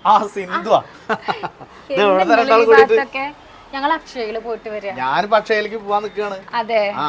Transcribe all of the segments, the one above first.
ആ സിന്ധുവാ. ഇത് എവിടെ രണ്ടാൾ കൂടിയിട്ട് ഞങ്ങൾ അക്ഷയയില് പോയിട്ട് വരിക. ഞാനിപ്പോ അക്ഷയയിലേക്ക് പോവാൻ നിൽക്കുകയാണ്. അതെ. ആ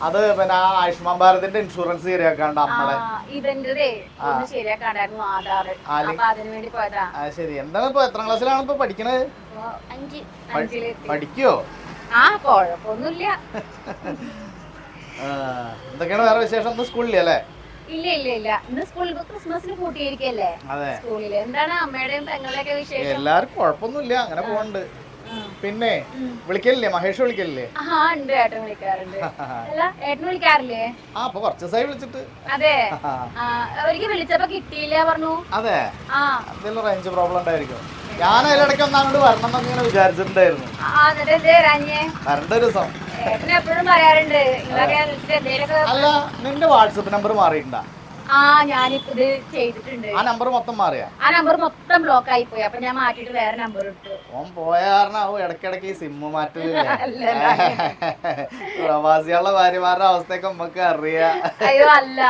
അത് പിന്നെ ആ ആയുഷ്മാൻ ഭാരതിന്റെ ഇൻഷുറൻസ് ശരിയാക്കാണ്ട് നമ്മളെ ഇവന്റെ ഒന്ന് ശരിയാക്കാണ്ടായിരുന്നു ആധാർ. അപ്പൊ അതിനു വേണ്ടി പോയതാ. ശരി. എന്താണ് ഇപ്പൊ എത്രാം ക്ലാസ്സിലാണ് ഇപ്പൊ പഠിക്കണത്? 5 പഠിക്കോ? ആ കൊഴപ്പൊന്നുമില്ല. എന്തൊക്കെയാണ് വേറെ വിശേഷം? സ്കൂളിലേ അല്ലേ? ഇല്ല ഇല്ല ഇല്ല, ഇന്ന് സ്കൂളിൽ ക്രിസ്മസിന് കൂട്ടിയിരിക്കല്ലേ സ്കൂളില്. എന്താണ് അമ്മയുടെയും പെങ്ങളുടെയൊക്കെ വിശേഷം? എല്ലാവർക്കും കുഴപ്പമൊന്നുമില്ല, അങ്ങനെ പോകണ്ട്. പിന്നെ വിളിക്കലില്ലേ? മഹേഷ് വിളിക്കലില്ലേ? ഏട്ടൻ വിളിക്കാറുണ്ട്. അല്ല ഏട്ടൻ വിളിക്കാറില്ലേ? ആ അപ്പൊ കുറച്ച് ദിവസമായി വിളിച്ചിട്ട്. അതെ. ഒരിക്കൽ വിളിച്ചപ്പോ കിട്ടിയില്ല പറഞ്ഞു. അതെ, എന്തെങ്കിലും റേഞ്ച് പ്രോബ്ലം ഉണ്ടായിരിക്കും. ഞാൻ അതിലിടയ്ക്ക് ഒന്ന് അങ്ങോട്ട് വരണം എന്നൊക്കെ ഇങ്ങനെ വിചാരിച്ചിട്ടുണ്ടായിരുന്നു. വരണ്ട ഒരു ദിവസം. എപ്പോഴും പറയാറുണ്ട്. അല്ല, നിന്റെ വാട്സപ്പ് നമ്പർ മാറിയിട്ടുണ്ടാ? ഞാനിത് ചെയ്തിട്ടുണ്ട്. ആ നമ്പർ മൊത്തം മാറിയാ? ആ നമ്പർ മൊത്തം ബ്ലോക്ക് ആയി പോയി. അപ്പൊ ഞാൻ മാറ്റിട്ട് വേറെ നമ്പർ ഇട്ടു. ഓൻ പോയ കാരണം ഇടയ്ക്കിടയ്ക്ക് ഈ സിമ്മ് മാറ്റലില്ലേ? പ്രവാസികളുടെ ഭാര്യമാരുടെ അവസ്ഥയൊക്കെ നമുക്ക് അറിയാം. അയ്യോ അല്ല,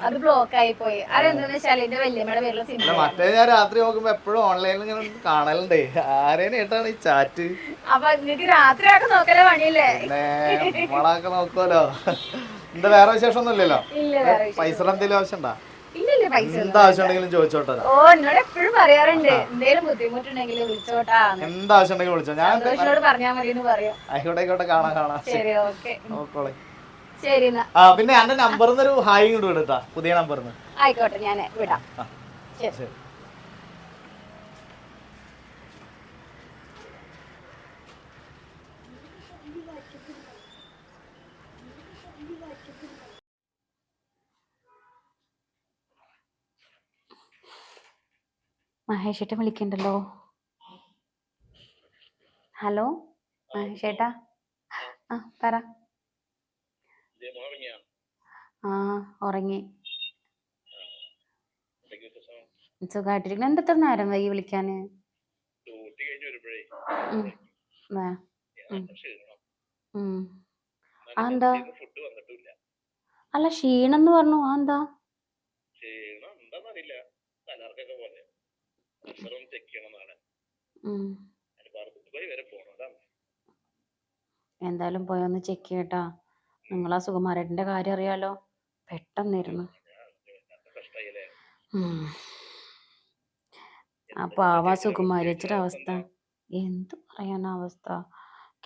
അത് ബ്ലോക്ക് ആയി പോയി. അതെന്താന്ന് വെച്ചാൽ എന്റെ വല്യമ്മയുടെ പേരിലുള്ള സിം. മറ്റേ ഞാൻ രാത്രി നോക്കുമ്പോ എപ്പോഴും ഓൺലൈനിൽ ഇങ്ങനെ കാണലുണ്ടേ. ആരേനായിട്ടാണ് ഈ ചാറ്റ്? അപ്പൊ നിനക്ക് രാത്രി ആക്കെ നോക്കലേ പണിയില്ലേ? നമ്മളൊക്കെ നോക്കുമല്ലോ. എന്താ വേറെ വിശേഷം ഒന്നും ഇല്ലല്ലോ? പൈസ എന്തെങ്കിലും ആവശ്യം ഉണ്ടോ? എന്താവശ്യം ഉണ്ടെങ്കിലും ചോദിച്ചോട്ടെ. എന്നോട് എപ്പോഴും പറയാറുണ്ട്, എന്തെങ്കിലും ബുദ്ധിമുട്ടുണ്ടെങ്കിൽ വിളിച്ചോട്ടാ. എന്താവശ്യം ഉണ്ടെങ്കിലും വിളിച്ചോ. ഞാൻ പറഞ്ഞാൽ മതി എന്ന് പറയാം. ആയിക്കോട്ടെ, കാണാം. ശരി, ഓക്കെ. നോക്കോളെ. ശരി. പിന്നെ എന്റെ നമ്പറിന്ന് ഒരു ഹായ് ഇങ്ങോട്ട് വിടുത്താ, പുതിയ നമ്പറിന്ന്. ആയിക്കോട്ടെ, ഞാൻ വിടാം. ശരി. മഹേഷേട്ടൻ വിളിക്കണ്ടല്ലോ. ഹലോ മഹേഷേട്ടാ. പറ. ഉറങ്ങി. സുഖമായിട്ടിരിക്കണം. എന്താ നേരം വൈകി വിളിക്കാന്? എന്താ? അല്ല, ക്ഷീണം പറഞ്ഞു. എന്താ? എന്തായാലും പോയൊന്ന് ചെക്ക് ചെയ്യട്ടാ. നിങ്ങളാ സുകുമാരേട്ടന്റെ കാര്യം അറിയാലോ, പെട്ടെന്നിരുന്നു. അപ്പൊ ആ സുകുമാരിയുടെ അവസ്ഥ എന്ത് പറയാനാ? അവസ്ഥ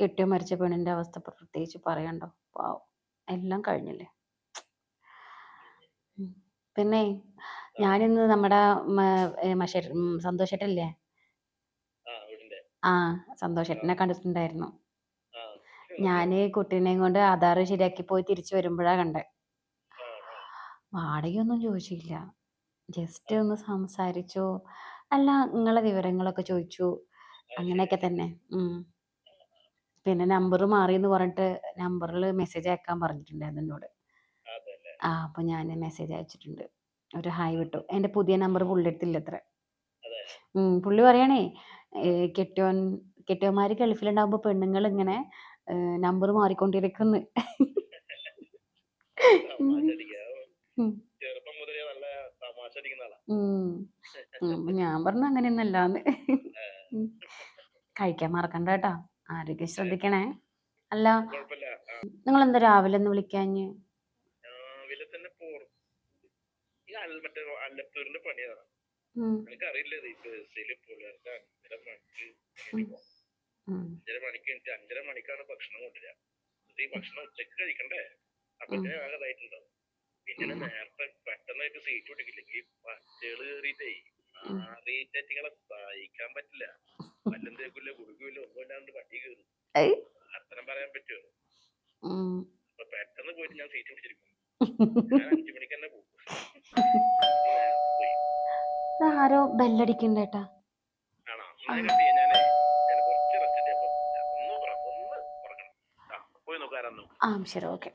കെട്ടിയോ മരിച്ച പെണ്ണിന്റെ അവസ്ഥ പ്രത്യേകിച്ച് പറയണ്ടോ? പാവം, എല്ലാം കഴിഞ്ഞില്ലേ. പിന്നെ ഞാനിന്ന് നമ്മുടെ സന്തോഷേട്ടല്ലേ, സന്തോഷേട്ടനെ കണ്ടിട്ടുണ്ടായിരുന്നു. ഞാന് കുട്ടീനെയും കൊണ്ട് ആധാർ ശരിയാക്കി പോയി തിരിച്ചു വരുമ്പോഴാ കണ്ടേ. വാടകയൊന്നും ചോദിച്ചില്ല, ജസ്റ്റ് ഒന്ന് സംസാരിച്ചു. അല്ല, നിങ്ങളെ വിവരങ്ങളൊക്കെ ചോദിച്ചു, അങ്ങനെയൊക്കെ തന്നെ. പിന്നെ നമ്പർ മാറിയെന്ന് പറഞ്ഞിട്ട് നമ്പറിൽ മെസ്സേജ് അയക്കാൻ പറഞ്ഞിട്ടുണ്ടായിരുന്നു എന്നോട്. അപ്പൊ ഞാൻ മെസ്സേജ് അയച്ചിട്ടുണ്ട്, ഒരു ഹായ് വിട്ടു. എന്റെ പുതിയ നമ്പർ പുള്ളി എടുത്തില്ല അത്ര. പുള്ളി പറയണേ, കെട്ടിയോന്മാര് ഗൾഫിലുണ്ടാകുമ്പോ പെണ്ണുങ്ങൾ ഇങ്ങനെ നമ്പർ മാറിക്കൊണ്ടിരിക്കുന്നു. ഞാൻ പറഞ്ഞു അങ്ങനെയൊന്നല്ലാന്ന്. കഴിക്കാൻ മറക്കണ്ട കേട്ടാ, ആരോഗ്യം ശ്രദ്ധിക്കണേ. അല്ല, നിങ്ങൾ എന്താ രാവിലെ ഒന്ന് വിളിക്കാഞ്ഞ്? ആരോ ബെല്ലടിക്കണ്ടേട്ടാ. ശരി, ഓക്കെ.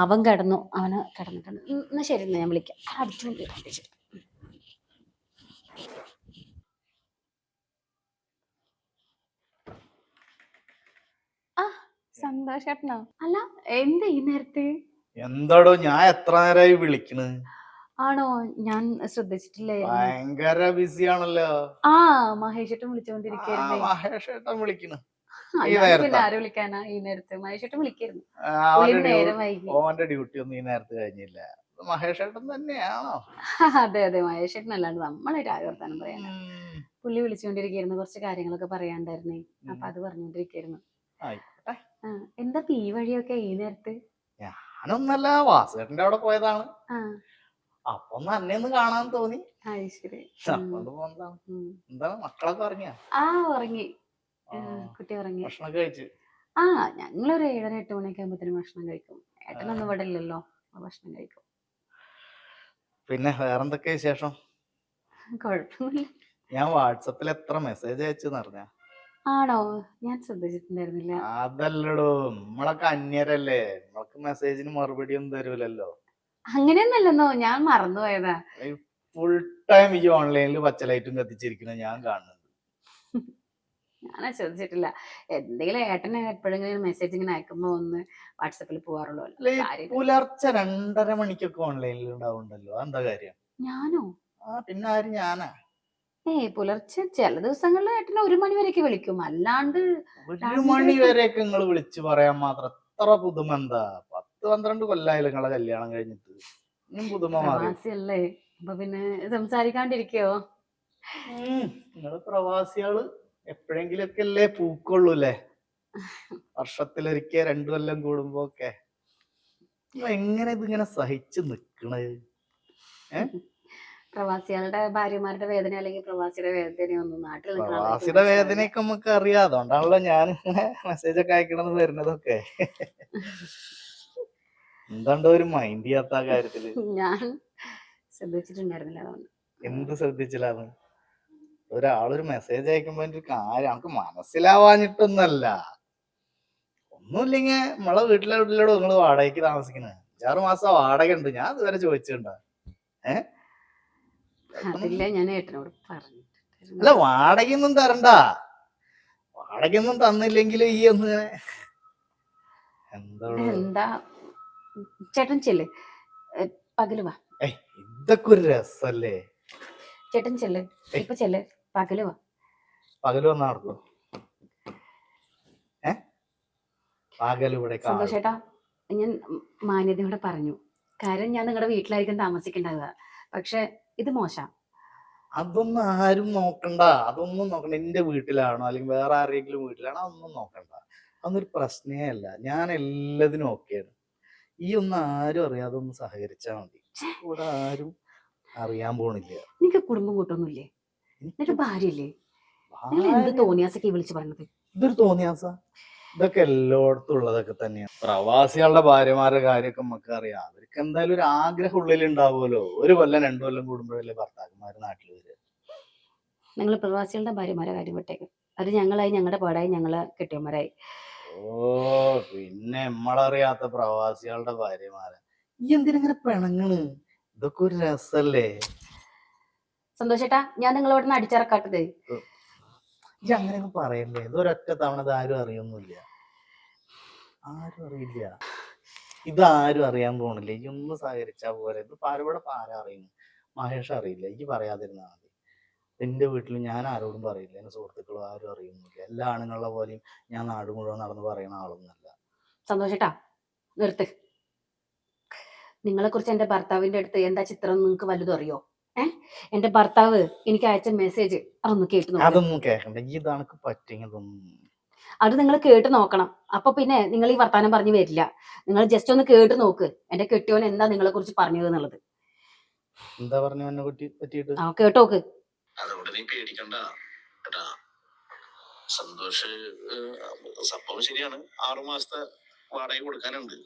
അവൻ കിടന്നു, അവന് കിടന്നിട്ടുണ്ട്. എന്നാ ശരി, ഞാൻ വിളിക്കാം. അടിച്ചോണ്ട് സന്തോഷേട്ടനോ? അല്ല, എന്താ ഈ നേരത്തെ? എന്താടോ, ഞാൻ എത്ര നേരമായി വിളിക്കണ്? ആണോ? ഞാൻ ശ്രദ്ധിച്ചിട്ടില്ലായിരുന്നു. ഭയങ്കര ബിസിയാണല്ലോ. ആ മഹേഷേട്ടൻ വിളിച്ചോണ്ടിരിക്കായിരുന്നേ. മഹേഷ് ഏട്ടൻ വിളിക്കണ് ഈ അല്ലാണ്ട് പിന്നെ നേരത്താ. ആര് വിളിക്കാനാ ഈ നേരത്ത്? മഹേഷേട്ടൻ വിളിക്കായിരുന്നു. അവന്റെ പുള്ളിന്ന് നേരം വൈകി. ഓന്റെ ഡ്യൂട്ടി ഒന്നും ഈ നേരത്ത് കഴിഞ്ഞില്ല. മഹേഷ് ഏട്ടൻ തന്നെയാണോ? അതെ അതെ മഹേഷേട്ടൻ അല്ലാണ്ട് നമ്മളായിട്ട് ആര് വർത്താനം പറയാനാ. ഉം. പുള്ളി വിളിച്ചുകൊണ്ടിരിക്കായിരുന്നു, കുറച്ച് കാര്യങ്ങളൊക്കെ പറയാണ്ടായിരുന്നേ. അപ്പൊ ഉം. അത് പറഞ്ഞോണ്ടിരിക്കായിരുന്നു. ആയിക്കോട്ടെ. എന്താ ഇപ്പൊ ഈ വഴിയൊക്കെ ഈ നേരത്ത്? ഞാനൊന്നല്ല, വാസുവേട്ടന്റെ അവിടെ പോയതാണ്. ആ അപ്പൊ ഒന്ന് അന്നെ ഒന്ന് കാണാൻ തോന്നി. അത് ശരി. അതുകൊണ്ട് പോന്നതാണ്. ഉം. എന്താണ് മക്കളൊക്കെ ഉറങ്ങിയാ? ആ ഉറങ്ങി. ആ, കുട്ടി ഉറങ്ങി. ഭക്ഷണമൊക്കെ കഴിച്ചു. ആ ഞങ്ങളൊരു 7:30 8 മണിയൊക്കെ ആകുമ്പോഴത്തേനും ഭക്ഷണം കഴിക്കും. ആ, ഏട്ടനൊന്നും ഇവിടെ ഇല്ലല്ലോ, അപ്പൊ ഭക്ഷണം കഴിക്കും. പിന്നെ വേറെന്തൊക്കെയാ വിശേഷം? കുഴപ്പമൊന്നുമില്ല. ഞാൻ വാട്സപ്പിൽ എത്ര മെസ്സേജ് അയച്ചെന്ന് അറിഞ്ഞ? ആണോ? ഞാൻ ശ്രദ്ധിച്ചിട്ടുണ്ടായിരുന്നില്ല. അതല്ലടോ, നമ്മളൊക്കെ അന്യരല്ലേ, നമ്മൾക്ക് മെസ്സേജിന് മറുപടി ഒന്നും തരൂലല്ലോ. അങ്ങനെയൊന്നല്ലെന്നോ, ഞാൻ മറന്നുപോയതാ. ഫുൾ ടൈം ഈ ഓൺലൈനിൽ പച്ചലൈറ്റും കത്തിച്ചിരിക്കുന്നത് ഞാൻ കാണുന്നുണ്ട്. ഞാൻ ശ്രദ്ധിച്ചിട്ടില്ല. എന്തെങ്കിലും ഏട്ടന് എപ്പോഴെങ്കിലും മെസ്സേജ് ഇങ്ങനെ അയക്കുമ്പോ ഒന്ന് വാട്സപ്പിൽ പോവാറുള്ളൂ. അല്ല, ഈ കാര്യം പുലർച്ചെ 2:30 മണിക്കൊക്കെ ഓൺലൈനിൽ ഉണ്ടാവുണ്ടല്ലോ, എന്താ കാര്യം? ഞാനോ? പിന്നെ ആര്, ഞാനാ? പുലർച്ചെ ചില ദിവസങ്ങളിൽ ഏട്ടനെ 1 മണി വരെയൊക്കെ വിളിക്കും, അല്ലാണ്ട് 1 മണി വരെയൊക്കെ നിങ്ങൾ വിളിച്ചു പറയാൻ മാത്രം എത്ര പുതുമ എന്താ? 10-12 കൊല്ലായാലും നിങ്ങളെ കല്യാണം കഴിഞ്ഞിട്ട് ഇനിയും പുതുമ മാറി? പ്രവാസിയല്ലേ, അപ്പൊ പിന്നെ സംസാരിക്കാണ്ടിരിക്കോ? നിങ്ങള് പ്രവാസികള് എപ്പോഴെങ്കിലൊക്കെ അല്ലേ പൂക്കൊള്ളൂല്ലേ, വർഷത്തിലൊരിക്കൽ 2 കൊല്ലം കൂടുമ്പോ ഒക്കെ. എങ്ങനെ ഇതിങ്ങനെ സഹിച്ചു നിക്കണത്? പ്രവാസികളുടെ ഭാര്യമാരുടെ വേദന അല്ലെങ്കിൽ പ്രവാസിയുടെ വേദനയൊന്നും നാട്ടിൽ നിൽക്കുന്ന ആളുകൾക്ക് പ്രവാസിയുടെ മനസ്സിലാവില്ല. വേദനയൊക്കെ നമുക്ക് അറിയാം, അതുകൊണ്ടാണല്ലോ ഞാൻ ഇങ്ങനെ മെസ്സേജ് ഒക്കെ അയക്കണത് വരുന്നതൊക്കെ. എന്താണ്ടോ ഒരു മൈൻഡ് ചെയ്യാത്ത കാര്യത്തില്. ഞാൻ ശ്രദ്ധിച്ചിട്ടുണ്ടായിരുന്നില്ല, അതുകൊണ്ട്. എന്ത് ശ്രദ്ധിച്ചില്ലാന്ന്? ഒരാളൊരു മെസ്സേജ് അയക്കുമ്പോ ഒരു കാര്യം നമുക്ക് മനസ്സിലാവാഞ്ഞിട്ടൊന്നല്ല. ഒന്നുമില്ലെങ്കിൽ നമ്മളെ വീട്ടിലോട് നിങ്ങള് വാടകയ്ക്ക് താമസിക്കുന്നത്, 5-6 മാസം വാടക ഉണ്ട്, ഞാൻ ഇതുവരെ ചോദിച്ചിട്ടുണ്ടോ? അതില്ല, ഞാൻ ഏട്ടനോട് പറഞ്ഞു. അല്ല, വാടകയൊന്നും തരണ്ട. വാടകയൊന്നും തന്നില്ലെങ്കിൽ ഈ ഒന്ന് എന്താ ചേട്ടൻ ചെല്ല്, പകല് വാ. ഇതൊക്കെ ഒരു രസല്ലേ? ചേട്ടൻ ചെല്ല്, ഇപ്പൊ ചെല്ല്, പകല് വാ. പകല് വന്നാ നടക്കും? പകലിവിടെ സന്തോഷേട്ടാ, ഞാൻ മാന്യതയോടെ പറഞ്ഞു. കാര്യം ഞാൻ നിങ്ങളുടെ വീട്ടിലായിരിക്കും താമസിക്കേണ്ടത്, പക്ഷെ ഇത് മോശം. അതൊന്നും ആരും നോക്കണ്ട, അതൊന്നും നോക്കണ്ട. എന്റെ വീട്ടിലാണോ അല്ലെങ്കിൽ വേറെ ആരെങ്കിലും വീട്ടിലാണോ, അതൊന്നും നോക്കണ്ട. അതൊന്നൊരു പ്രശ്നേ അല്ല. ഞാൻ എല്ലാത്തിനും ഓക്കെയാണ്. ഈ ഒന്നും ആരും അറിയാതെ ഒന്ന് സഹകരിച്ചാ മതി. ഇവിടെ ആരും അറിയാൻ പോണില്ല. നിനക്ക് കുടുംബം കൂട്ടൊന്നുമില്ലേ? നിനക്ക് ഭാര്യയില്ലേ? നിങ്ങൾ എന്ത് തോന്നിയാസൊക്കെ വിളിച്ചു പറഞ്ഞത്? ഇതൊരു തോന്നിയാസ? ഇതൊക്കെ എല്ലായിടത്തും ഉള്ളതൊക്കെ തന്നെയാണ്. പ്രവാസികളുടെ ഭാര്യമാരുടെ കാര്യമൊക്കെ നമുക്ക് അറിയാം. അവർക്ക് എന്തായാലും ഒരു ആഗ്രഹം ഉള്ളിൽ ഉണ്ടാവുമല്ലോ. 1 കൊല്ലം 2 കൊല്ലം കൂടുമ്പോഴല്ലേ ഭർത്താക്കന്മാര് നാട്ടിൽ വരിക. നിങ്ങൾ പ്രവാസികളുടെ ഭാര്യമാരെ കാര്യം വിട്ടേക്കും, അത് ഞങ്ങളായി, ഞങ്ങളുടെ പാടായി, ഞങ്ങള് കെട്ടിയന്മാരായി. പിന്നെ നമ്മളറിയാത്ത പ്രവാസികളുടെ ഭാര്യമാരെ ഈ എന്തിനിങ്ങനെ പിണങ്ങണ്? ഇതൊക്കെ ഒരു രസല്ലേ? സന്തോഷേട്ടാ, ഞാൻ നിങ്ങളോട് നിന്ന് അടിച്ചിറക്കാട്ടത്. ഈ അങ്ങനെയൊന്നും പറയല്ലേ. ഇതൊരൊറ്റ തവണ ഇത് ആരും അറിയൊന്നുമില്ല, ആരും അറിയില്ല. ഇതാരും അറിയാൻ പോണില്ല. ഈ ഒന്ന് സഹകരിച്ചാ പോലെ. ഇത് പാരവിടെ ആരാ അറിയുന്നു? മഹേഷ് അറിയില്ല, ഈ പറയാതിരുന്നാ മതി. എന്റെ വീട്ടിൽ ഞാൻ ആരോടും പറയില്ല, എന്റെ സുഹൃത്തുക്കളും ആരും അറിയുന്നില്ല. എല്ലാ ആണുങ്ങളെ പോലെയും ഞാൻ നാട് മുഴുവൻ നടന്ന് പറയുന്ന ആളൊന്നുമല്ല. സന്തോഷേട്ടാ, നിർത്ത്. നിങ്ങളെ കുറിച്ച് എന്റെ ഭർത്താവിന്റെ അടുത്ത് എന്താ ചിത്രം നിങ്ങൾക്ക് വലുതും അറിയോ? എന്റെ ഭർത്താവ് എനിക്ക് അയച്ച മെസ്സേജ് അതൊന്ന് കേട്ടു. അതൊന്നും കേൾക്കണ്ട, ഇതാണ് പറ്റിയതൊന്നും. അത് നിങ്ങൾ കേട്ട് നോക്കണം. അപ്പൊ പിന്നെ നിങ്ങൾ ഈ വർത്താനം പറഞ്ഞു വരില്ല. നിങ്ങൾ ജസ്റ്റ് ഒന്ന് കേട്ട് നോക്ക്, എന്റെ കെട്ടിയോൻ എന്താ നിങ്ങളെ കുറിച്ച് പറഞ്ഞത് എന്നുള്ളത്. എന്താ പറഞ്ഞു എന്നെ പറ്റിയിട്ട്? കേട്ടോക്ക്. അതുകൊണ്ട് നീ പേടിക്കണ്ട കേട്ടാ. സന്തോഷ് സംഭവം ശരിയാണ്, 6 മാസത്തെ വാടക കൊടുക്കാനുണ്ട്.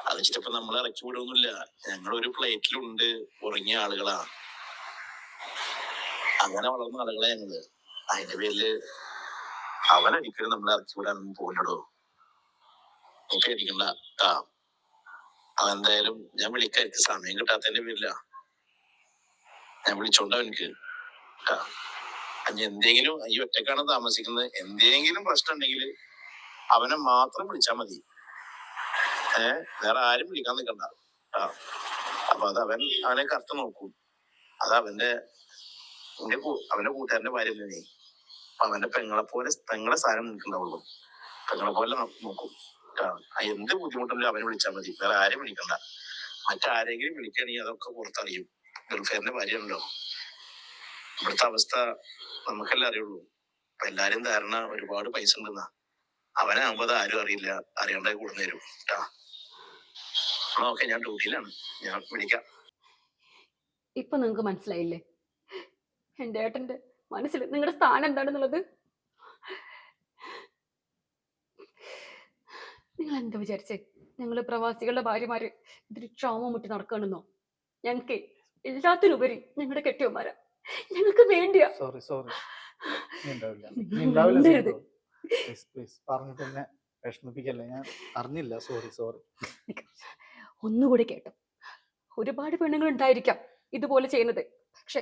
അത് വെച്ചിട്ടിപ്പോ നമ്മൾ ഇറക്കി വിടൊന്നുമില്ല. ഞങ്ങളൊരു ഫ്ലൈറ്റിലുണ്ട്, ഉറങ്ങിയ ആളുകളാ, അങ്ങനെ വളർന്ന ആളുകളെ ഞങ്ങള്. അതിന്റെ പേരില് അവനൊരിക്കലും നമ്മളെ ഇറക്കി വിടാനൊന്നും പോകണ്ടോ. നീ പേടിക്കണ്ട കേട്ടാ. അതെന്തായാലും ഞാൻ വിളിക്കാം, എനിക്ക് സമയം കിട്ടാത്തതിന്റെ പേരില ഞാൻ വിളിച്ചോണ്ട അവനക്ക് കേട്ടാ. എന്തെങ്കിലും ഈ ഒറ്റക്കാണ് താമസിക്കുന്നത്, എന്തെങ്കിലും പ്രശ്നം ഉണ്ടെങ്കിൽ അവനെ മാത്രം വിളിച്ചാൽ മതി. വേറെ ആരും വിളിക്കാൻ നിൽക്കണ്ട. അപ്പൊ അപ്പൊ അത് അവനെ കറക്റ്റ് നോക്കും. അത് അവന്റെ കൂട്ടുകാരന്റെ ഭാര്യ നീ. അപ്പൊ അവന്റെ പെങ്ങളെ സ്ഥാനം നിൽക്കുന്നുണ്ടാവുള്ളൂ. പെങ്ങളെ പോലെ നോക്കും. എന്ത് ബുദ്ധിമുട്ടുണ്ടെങ്കിലും അവനെ വിളിച്ചാൽ മതി, വേറെ ആരും വിളിക്കണ്ട. മറ്റാരെങ്കിലും വിളിക്കുകയാണെങ്കിൽ അതൊക്കെ പുറത്തറിയും. ഗൾഫേറിന്റെ ഭാര്യയുണ്ടോ. ഇവിടുത്തെ അവസ്ഥ നമുക്കെല്ലാം അറിയുള്ളൂ. അപ്പൊ എല്ലാരും ധാരണ ഒരുപാട് പൈസ ഉണ്ടെന്നാ. അവനാകുമ്പോ അത് ആരും അറിയില്ല, അറിയണ്ടായി കൂടുന്നു തരും കേട്ടാ. ഓക്കെ, ഞാൻ ഡ്യൂട്ടിയിലാണ്, ഞാൻ വിളിക്കാം. ഇപ്പൊ നിങ്ങക്ക് മനസ്സിലായില്ലേ എന്റെ ഏട്ടന്റെ മനസ്സിൽ നിങ്ങളുടെ സ്ഥാനം എന്താണെന്നുള്ളത്? നിങ്ങൾ എന്താ വിചാരിച്ചേ ഞങ്ങള് പ്രവാസികളുടെ ഭാര്യമാര് ഇതിന് ക്ഷാമം മുട്ടി നടക്കണെന്നോ? ഞങ്ങക്ക് എല്ലാത്തിനുപരി ഞങ്ങളുടെ കെട്ടിയന്മാരാ ഞങ്ങൾക്ക് വേണ്ടിയാ. സോറി സോറി, ഉണ്ടാവില്ല നിങ്ങൾ ഉണ്ടാവില്ല മിണ്ടരുത്. പ്ലീസ് പ്ലീസ് പറഞ്ഞിട്ട് എന്നെ വിഷമിപ്പിക്കല്ലേ, ഞാൻ അറിഞ്ഞില്ല, സോറി സോറി. ഒന്നുകൂടി കേട്ടോ, ഒരുപാട് പെണ്ണുങ്ങൾ ഉണ്ടായിരിക്കാം ഇതുപോലെ ചെയ്യുന്നത്. പക്ഷെ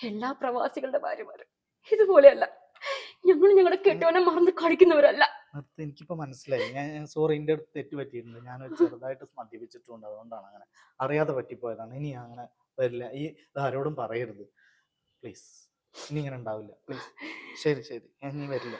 എല്ലാ പ്രവാസികളുടെ ഭാര്യമാരും ഇതുപോലെയല്ല. ഞങ്ങൾ ഞങ്ങളുടെ കെട്ടിയവനെ മറന്ന് കളിക്കുന്നവരല്ല. അത് എനിക്കിപ്പോ മനസ്സിലായി. ഞാൻ സോറി, എൻ്റെ അടുത്ത് തെറ്റ് പറ്റിയിട്ടുണ്ട്. ഞാൻ ചെറുതായിട്ട് മദ്യപിച്ചിട്ടുണ്ട്, അതുകൊണ്ടാണ് അങ്ങനെ അറിയാതെ പറ്റിപ്പോയതാണ്. ഇനി അങ്ങനെ വരില്ല. ആരോടും പറയരുത് പ്ലീസ്. ഇനി ഇങ്ങനെ ഉണ്ടാവില്ല പ്ലീസ്. ശരി ശരി, ഞാൻ ഇനി വരില്ല.